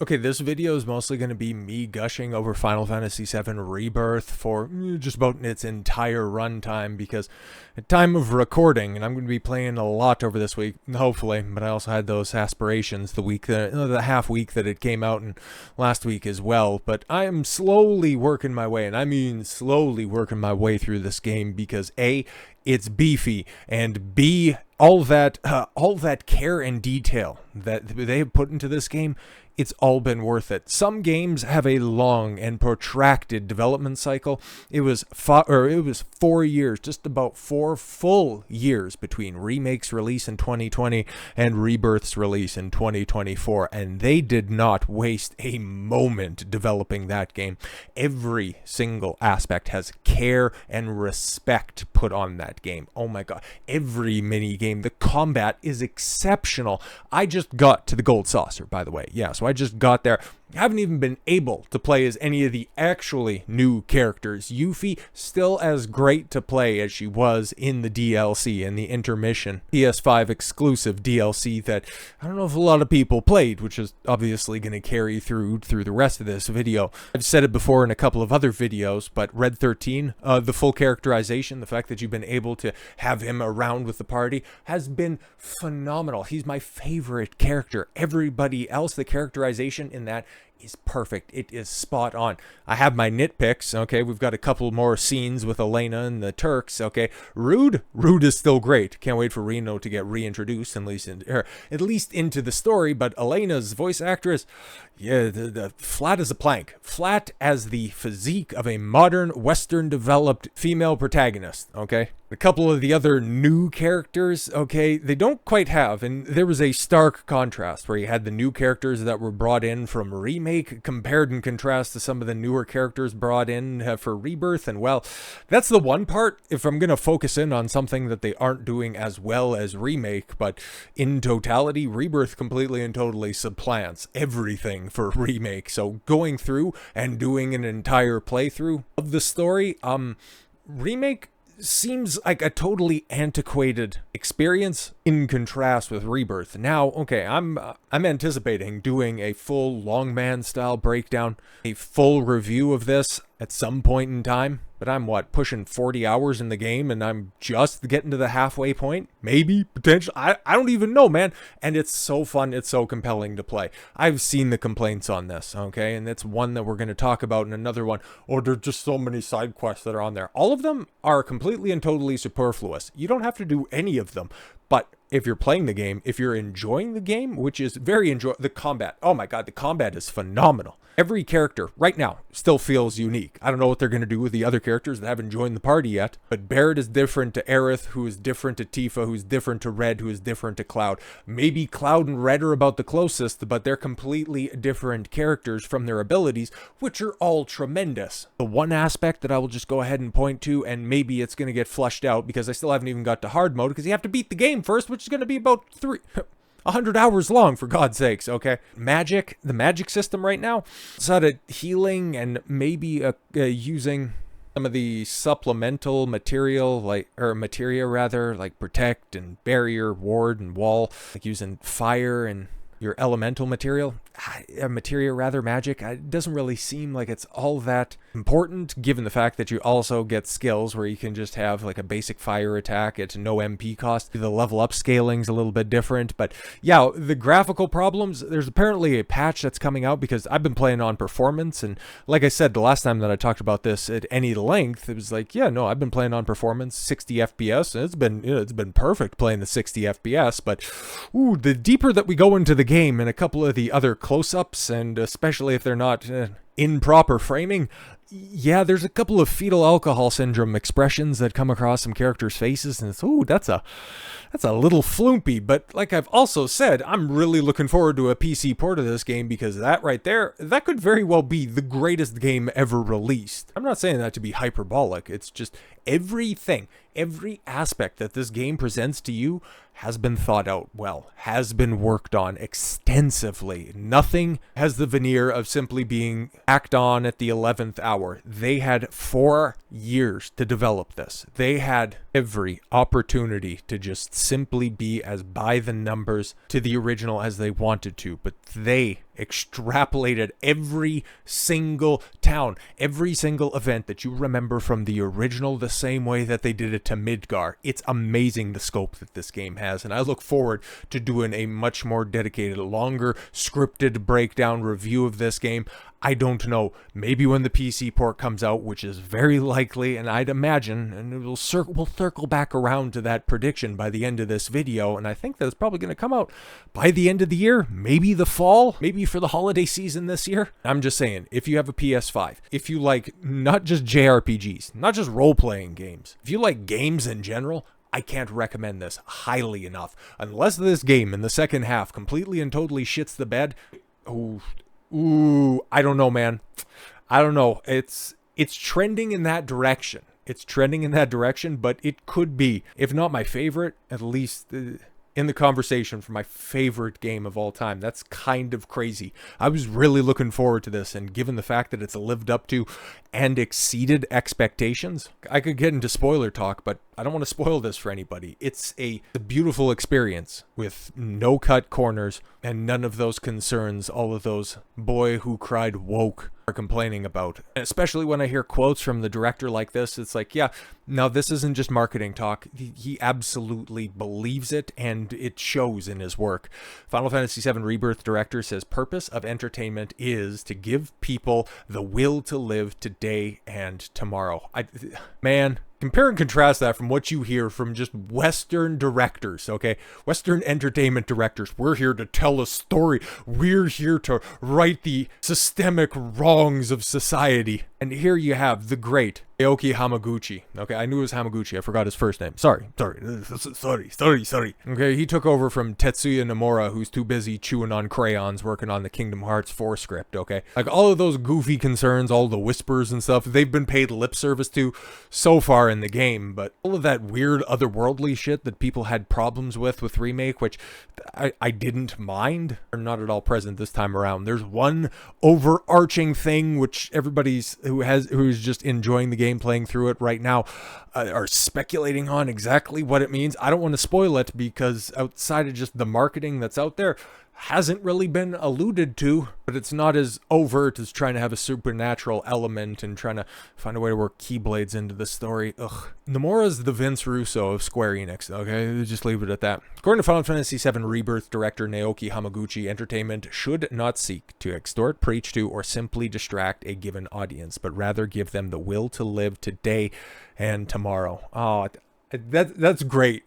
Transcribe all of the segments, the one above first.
Okay, this video is mostly going to be me gushing over Final Fantasy VII Rebirth for just about its entire runtime, because at time of recording, and I'm going to be playing a lot over this week, hopefully, but I also had those aspirations the half week that it came out and last week as well, but I am slowly working my way, and I mean slowly working my way through this game, because A, it's beefy, and B, all that care and detail that they have put into this game, it's all been worth it. Some games have a long and protracted development cycle. It was 4 years, just about 4 full years between Remake's release in 2020 and Rebirth's release in 2024, and they did not waste a moment developing that game. Every single aspect has care and respect put on that game. Oh my god, every mini game. The combat is exceptional. I just got to the gold saucer, by the way. Yeah, so I just got there. Haven't even been able to play as any of the actually new characters. Yuffie, still as great to play as she was in the DLC, in the intermission PS5 exclusive DLC that I don't know if a lot of people played, which is obviously going to carry through the rest of this video. I've said it before in a couple of other videos, but Red 13, the full characterization, the fact that you've been able to have him around with the party has been phenomenal. He's my favorite character. Everybody else, the characterization in that is perfect. It is spot on. I have my nitpicks, okay? We've got a couple more scenes with Elena and the Turks, okay? Rude is still great. Can't wait for Reno to get reintroduced, at least into the story, but Elena's voice actress, yeah, the flat as a plank. Flat as the physique of a modern, Western-developed female protagonist, okay? A couple of the other new characters, okay, they don't quite have, and there was a stark contrast where you had the new characters that were brought in from Remake compared and contrast to some of the newer characters brought in for Rebirth, and well, that's the one part, if I'm going to focus in on something that they aren't doing as well as Remake, but in totality, Rebirth completely and totally supplants everything for Remake. So going through and doing an entire playthrough of the story, Remake seems like a totally antiquated experience in contrast with Rebirth. Now, okay, I'm anticipating doing a full Longman style breakdown, a full review of this at some point in time, but I'm pushing 40 hours in the game, and I'm just getting to the halfway point, maybe, potentially, I don't even know, man, and it's so fun, it's so compelling to play. I've seen the complaints on this, okay, and it's one that we're going to talk about in another one. Oh, there's just so many side quests that are on there. All of them are completely and totally superfluous. You don't have to do any of them, but if you're playing the game, if you're enjoying the game, which is the combat, oh my god, the combat is phenomenal. Every character right now still feels unique. I don't know what they're going to do with the other characters that haven't joined the party yet, but Barrett is different to Aerith, who is different to Tifa, who's different to Red, who is different to Cloud. Maybe Cloud and Red are about the closest, but they're completely different characters from their abilities, which are all tremendous. The one aspect that I will just go ahead and point to, and maybe it's going to get flushed out because I still haven't even got to hard mode, because you have to beat the game first, which is going to be about 100 hours long, for God's sakes, okay? The magic system right now, sort of healing and maybe using some of the supplemental material, materia rather, like protect and barrier, ward and wall, like using fire and your elemental materia magic. It doesn't really seem like it's all that important, given the fact that you also get skills where you can just have like a basic fire attack at no MP cost. The level up scaling's a little bit different, but yeah, the graphical problems, there's apparently a patch that's coming out, because I've been playing on performance, and like I said the last time that I talked about this at any length, it was like, yeah, no, I've been playing on performance, 60 FPS, and it's been perfect playing the 60 FPS, but ooh, the deeper that we go into the game and a couple of the other close-ups, and especially if they're not in proper framing, yeah, there's a couple of fetal alcohol syndrome expressions that come across some characters' faces, and it's, ooh, that's a little floopy. But like I've also said, I'm really looking forward to a PC port of this game, because that right there, that could very well be the greatest game ever released. I'm not saying that to be hyperbolic, it's just everything, every aspect that this game presents to you has been thought out well, has been worked on extensively. Nothing has the veneer of simply being tacked on at the 11th hour. They had 4 years to develop this. They had every opportunity to just simply be as by the numbers to the original as they wanted to, but they extrapolated every single town, every single event that you remember from the original the same way that they did it to Midgar. It's amazing the scope that this game has, and I look forward to doing a much more dedicated, longer, scripted breakdown review of this game. I don't know, maybe when the PC port comes out, which is very likely, and I'd imagine, and we'll circle back around to that prediction by the end of this video, and I think that it's probably going to come out by the end of the year, maybe the fall, maybe for the holiday season this year. I'm just saying, if you have a PS5, if you like not just JRPGs, not just role-playing games, if you like games in general, I can't recommend this highly enough. Unless this game in the second half completely and totally shits the bed, Ooh, I don't know, man. I don't know. It's trending in that direction. It's trending in that direction, but it could be, if not my favorite, at least in the conversation for my favorite game of all time. That's kind of crazy. I was really looking forward to this, and given the fact that it's lived up to and exceeded expectations, I could get into spoiler talk, but I don't want to spoil this for anybody. It's a beautiful experience with no cut corners and none of those concerns all of those boy who cried woke are complaining about. And especially when I hear quotes from the director like this, it's like, yeah, now this isn't just marketing talk. He absolutely believes it, and it shows in his work. Final Fantasy VII Rebirth director says purpose of entertainment is to give people the will to live today and tomorrow. Man, compare and contrast that from what you hear from just Western directors, okay? Western entertainment directors. We're here to tell a story. We're here to right the systemic wrongs of society. And here you have the great Aoki Hamaguchi. Okay, I knew it was Hamaguchi. I forgot his first name. Sorry. Okay, he took over from Tetsuya Nomura, who's too busy chewing on crayons working on the Kingdom Hearts 4 script, okay? Like, all of those goofy concerns, all the whispers and stuff, they've been paid lip service to so far in the game, but all of that weird otherworldly shit that people had problems with Remake, which I didn't mind, are not at all present this time around. There's one overarching thing which everybody's who's just enjoying the game playing through it right now are speculating on exactly what it means. I don't want to spoil it because outside of just the marketing that's out there, hasn't really been alluded to, but it's not as overt as trying to have a supernatural element and trying to find a way to work Keyblades into the story. Ugh. Nomura's the Vince Russo of Square Enix, okay? Just leave it at that. According to Final Fantasy VII Rebirth director Naoki Hamaguchi, entertainment should not seek to extort, preach to, or simply distract a given audience, but rather give them the will to live today and tomorrow. Oh, that's great.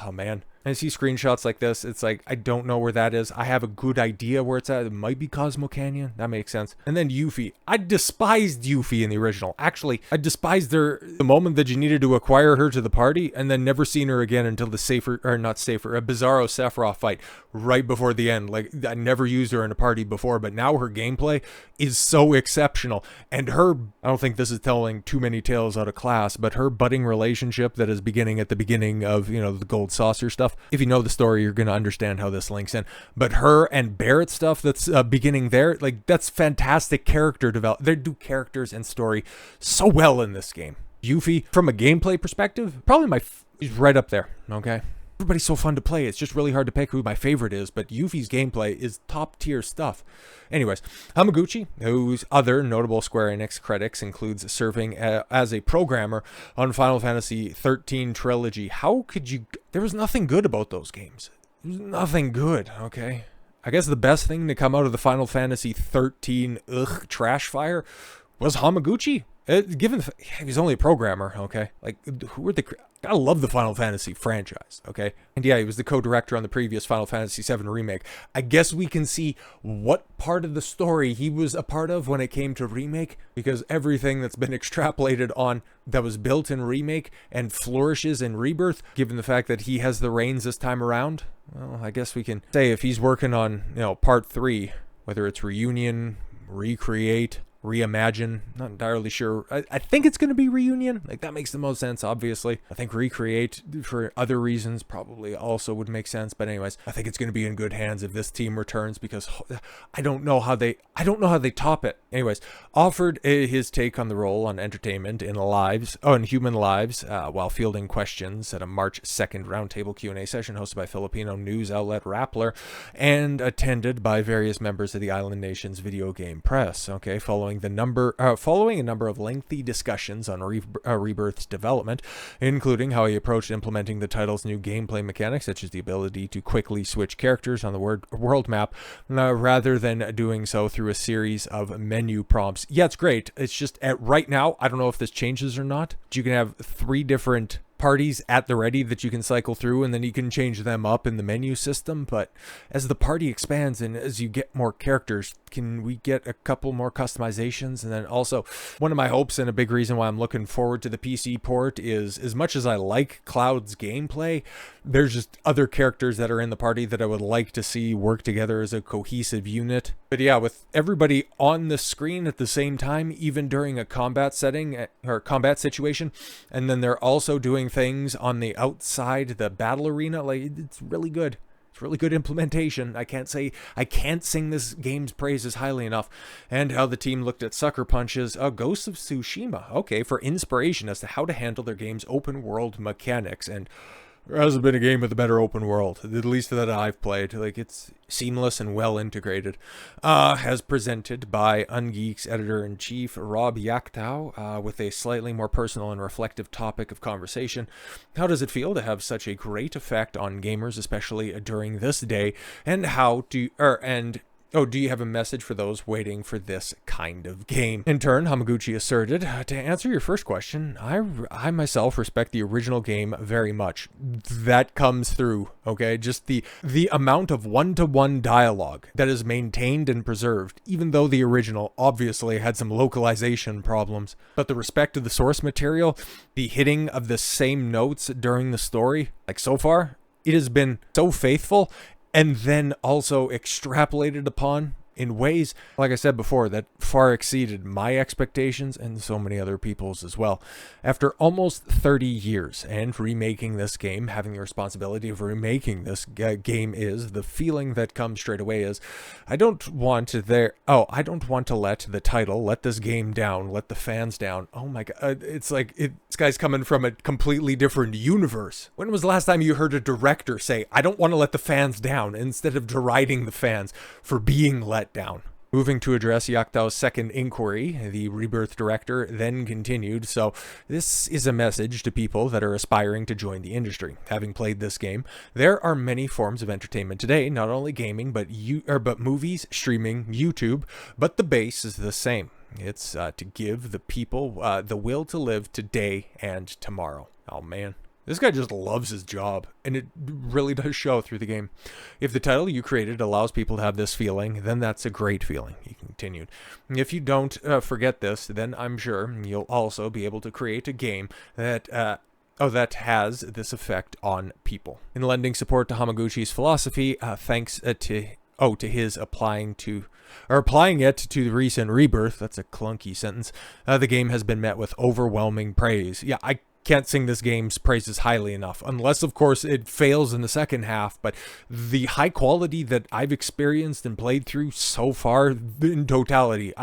Oh, man. I see screenshots like this. It's like, I don't know where that is. I have a good idea where it's at. It might be Cosmo Canyon. That makes sense. And then Yuffie. I despised Yuffie in the original. Actually, I despised her the moment that you needed to acquire her to the party, and then never seen her again until the Bizarro Sephiroth fight right before the end. Like, I never used her in a party before, but now her gameplay is so exceptional. And her, I don't think this is telling too many tales out of class, but her budding relationship that is beginning at the beginning of, the gold saucer stuff. If you know the story, you're going to understand how this links in. But her and Barrett stuff that's beginning there, like, that's fantastic character development. They do characters and story so well in this game. Yuffie, from a gameplay perspective, probably he's right up there, okay? Everybody's so fun to play. It's just really hard to pick who my favorite is, but Yuffie's gameplay is top tier stuff. Anyways, Hamaguchi, whose other notable Square Enix credits includes serving as a programmer on Final Fantasy XIII Trilogy. How could you... There was nothing good about those games. There was nothing good, okay? I guess the best thing to come out of the Final Fantasy XIII trash fire was Hamaguchi. Given he's only a programmer, okay? Like, who were the... I love the Final Fantasy franchise, okay? And yeah, he was the co-director on the previous Final Fantasy VII Remake. I guess we can see what part of the story he was a part of when it came to Remake, because everything that's been extrapolated on that was built in Remake and flourishes in Rebirth, given the fact that he has the reins this time around, well, I guess we can say if he's working on, part 3, whether it's Reunion, Recreate, reimagine. Not entirely sure. I think it's going to be reunion. Like, that makes the most sense, obviously. I think recreate for other reasons probably also would make sense. But anyways, I think it's going to be in good hands if this team returns, because I don't know how they top it. Anyways, offered his take on the role on entertainment in human lives while fielding questions at a March 2nd roundtable Q&A session hosted by Filipino news outlet Rappler and attended by various members of the island nation's video game press. Okay, following a number of lengthy discussions on Rebirth's development, including how he approached implementing the title's new gameplay mechanics, such as the ability to quickly switch characters on the world map, rather than doing so through a series of menu prompts. Yeah, it's great. It's just right now, I don't know if this changes or not. You can have 3 different parties at the ready that you can cycle through, and then you can change them up in the menu system. But as the party expands and as you get more characters, can we get a couple more customizations? And then also, one of my hopes and a big reason why I'm looking forward to the PC port is, as much as I like Cloud's gameplay, there's just other characters that are in the party that I would like to see work together as a cohesive unit. But yeah, with everybody on the screen at the same time, even during a combat setting or combat situation, and then they're also doing things on the outside, the battle arena, like, it's really good. It's really good implementation. I can't sing this game's praises highly enough. And how the team looked at Sucker Punch's Ghost of Tsushima, okay, for inspiration as to how to handle their game's open world mechanics. And there hasn't been a game with a better open world, at least that I've played. Like, it's seamless and well integrated. As presented by Ungeek's editor-in-chief Rob Yaktau, with a slightly more personal and reflective topic of conversation. How does it feel to have such a great effect on gamers, especially during this day? And do you have a message for those waiting for this kind of game? In turn, Hamaguchi asserted, to answer your first question, I myself respect the original game very much. That comes through, okay? Just the amount of one-to-one dialogue that is maintained and preserved, even though the original obviously had some localization problems. But the respect of the source material, the hitting of the same notes during the story, like so far, it has been so faithful, and then also extrapolated upon in ways, like I said before, that far exceeded my expectations and so many other people's as well. After almost 30 years and remaking this game, having the responsibility of remaking this game, is the feeling that comes straight away is, I don't want to let the title let this game down, let the fans down. Oh my god, it's like this guy's coming from a completely different universe. When was the last time you heard a director say, I don't want to let the fans down, instead of deriding the fans for being let down? Moving to address Yaktau's second inquiry, the Rebirth director then continued, so this is a message to people that are aspiring to join the industry. Having played this game, there are many forms of entertainment today, not only gaming, but movies, streaming, YouTube, but the base is the same. It's to give the people the will to live today and tomorrow. Oh man. This guy just loves his job, and it really does show through the game. If the title you created allows people to have this feeling, then that's a great feeling, he continued. If you don't forget this, then I'm sure you'll also be able to create a game that has this effect on people. In lending support to Hamaguchi's philosophy, thanks to his applying it to the recent Rebirth, that's a clunky sentence, the game has been met with overwhelming praise. Yeah, I can't sing this game's praises highly enough, unless of course it fails in the second half. But the high quality that I've experienced and played through so far in totality,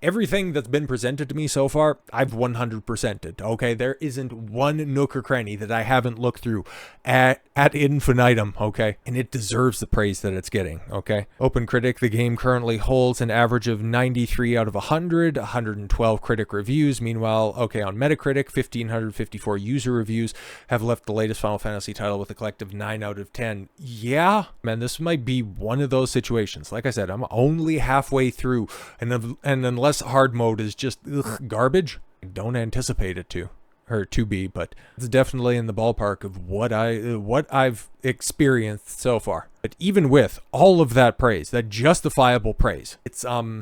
everything that's been presented to me so far, I've 100%ed. Okay, there isn't one nook or cranny that I haven't looked through at infinitum. Okay, and it deserves the praise that it's getting. Okay, OpenCritic, the game currently holds an average of 93 out of 100, 112 critic reviews. Meanwhile, okay, on Metacritic, 1554 user reviews have left the latest Final Fantasy title with a collective 9 out of 10. Yeah, man, this might be one of those situations. Like I said, I'm only halfway through, and unless hard mode is just garbage, I don't anticipate it to be, but it's definitely in the ballpark of what I've experienced so far. But even with all of that praise, that justifiable praise, it's I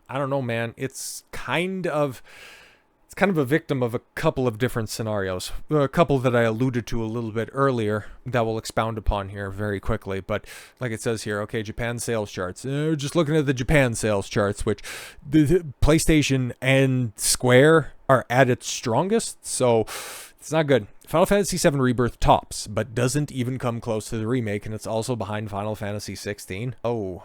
don't know, man, it's kind of kind of a victim of a couple of different scenarios. A couple that I alluded to a little bit earlier that we'll expound upon here very quickly. But like it says here, okay, Japan sales charts. Just looking at the Japan sales charts, which the PlayStation and Square are at its strongest, so it's not good. Final Fantasy VII Rebirth tops, but doesn't even come close to the remake, and it's also behind Final Fantasy XVI. Oh,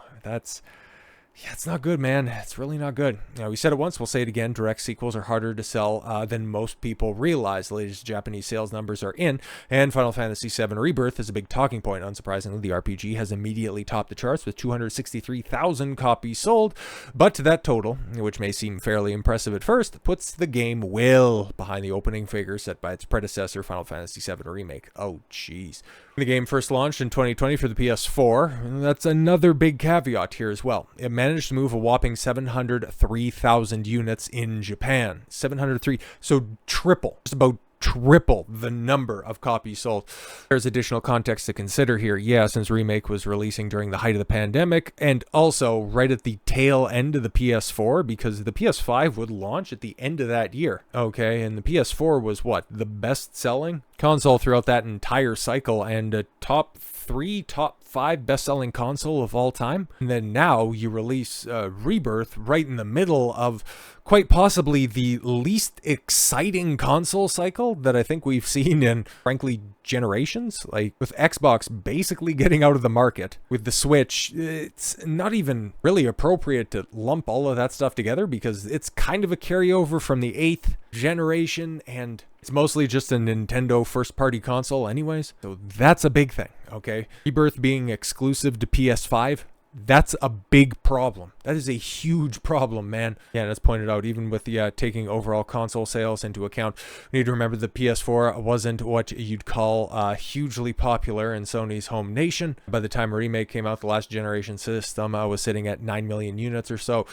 yeah, it's not good, man. It's really not good. We said it once, we'll say it again. Direct sequels are harder to sell than most people realize. The latest Japanese sales numbers are in, and Final Fantasy VII Rebirth is a big talking point. Unsurprisingly, the RPG has immediately topped the charts with 263,000 copies sold, but that total, which may seem fairly impressive at first, puts the game well behind the opening figure set by its predecessor, Final Fantasy VII Remake. Oh, jeez. The game first launched in 2020 for the PS4, and that's another big caveat here as well. It managed to move a whopping 703,000 units in Japan. 703, so triple, just about triple the number of copies sold. There's additional context to consider here. Yeah, since Remake was releasing during the height of the pandemic, and also right at the tail end of the PS4, because the PS5 would launch at the end of that year. Okay, and the PS4 was what? The best-selling console throughout that entire cycle, and a top 5 best-selling console of all time. And then now you release Rebirth right in the middle of quite possibly the least exciting console cycle that I think we've seen in, frankly, generations. Like, with Xbox basically getting out of the market, with the Switch, it's not even really appropriate to lump all of that stuff together because it's kind of a carryover from the 8th generation, and it's mostly just a Nintendo first-party console anyways. So that's a big thing, okay? Rebirth being exclusive to PS5, that's a big problem. That is a huge problem, man. Yeah, and as pointed out, even with the taking overall console sales into account, we need to remember the PS4 wasn't what you'd call hugely popular in Sony's home nation. By the time Remake came out, the last generation system was sitting at 9 million units or so,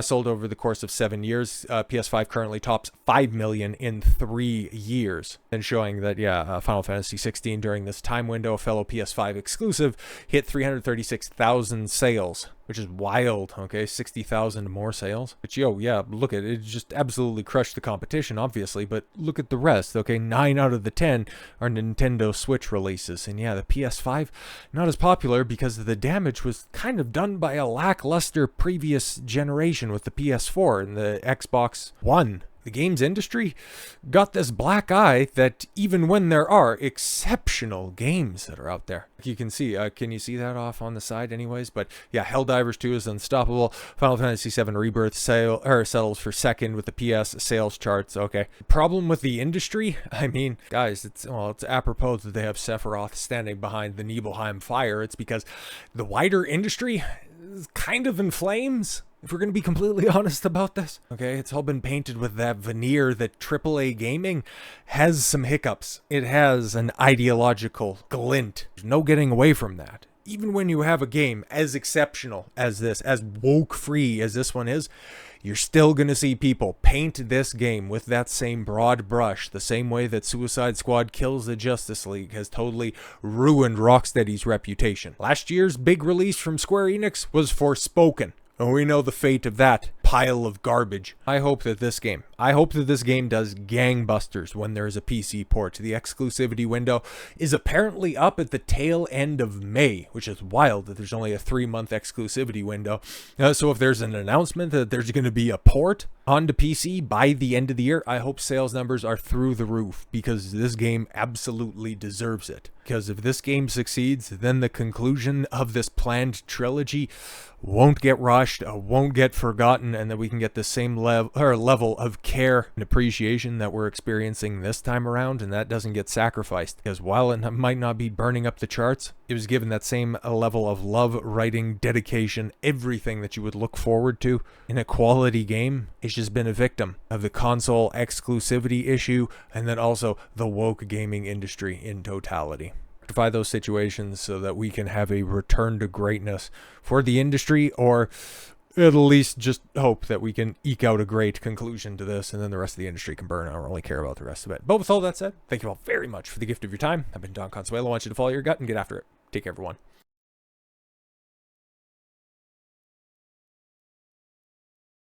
sold over the course of 7 years. PS5 currently tops 5 million in 3 years, and showing that, yeah, Final Fantasy XVI during this time window, a fellow PS5 exclusive, hit 336,000 sales, which is wild. Okay, 60,000 more sales. But yo, yeah, look at it. It just absolutely crushed the competition, obviously. But look at the rest. Okay, 9 out of the 10 are Nintendo Switch releases. And yeah, the PS5, not as popular because the damage was kind of done by a lackluster previous generation with the PS4 and the Xbox One. The games industry got this black eye that even when there are exceptional games that are out there, you can see, can you see that off on the side anyways? But yeah, Helldivers 2 is unstoppable. Final Fantasy VII Rebirth settles for second with the PS sales charts. Okay. Problem with the industry? I mean, guys, it's apropos that they have Sephiroth standing behind the Nibelheim fire. It's because the wider industry is kind of in flames. If we're going to be completely honest about this, okay, it's all been painted with that veneer that AAA gaming has some hiccups. It has an ideological glint. There's no getting away from that. Even when you have a game as exceptional as this, as woke-free as this one is, you're still going to see people paint this game with that same broad brush, the same way that Suicide Squad Kills the Justice League has totally ruined Rocksteady's reputation. Last year's big release from Square Enix was Forspoken. And we know the fate of that pile of garbage. I hope that this game does gangbusters when there is a PC port. The exclusivity window is apparently up at the tail end of May, which is wild that there's only a 3-month exclusivity window. So if there's an announcement that there's going to be a port onto PC by the end of the year, I hope sales numbers are through the roof, because this game absolutely deserves it. Because if this game succeeds, then the conclusion of this planned trilogy won't get rushed, won't get forgotten, and that we can get the same level of care and appreciation that we're experiencing this time around, and that doesn't get sacrificed. Because while it might not be burning up the charts, it was given that same level of love, writing, dedication, everything that you would look forward to in a quality game. It's just been a victim of the console exclusivity issue, and then also the woke gaming industry in totality. Rectify those situations so that we can have a return to greatness for the industry, or at least just hope that we can eke out a great conclusion to this, and then the rest of the industry can burn. I don't really care about the rest of it. But with all that said, thank you all very much for the gift of your time. I've been Don Consuelo. I want you to follow your gut and get after it. Take care, everyone.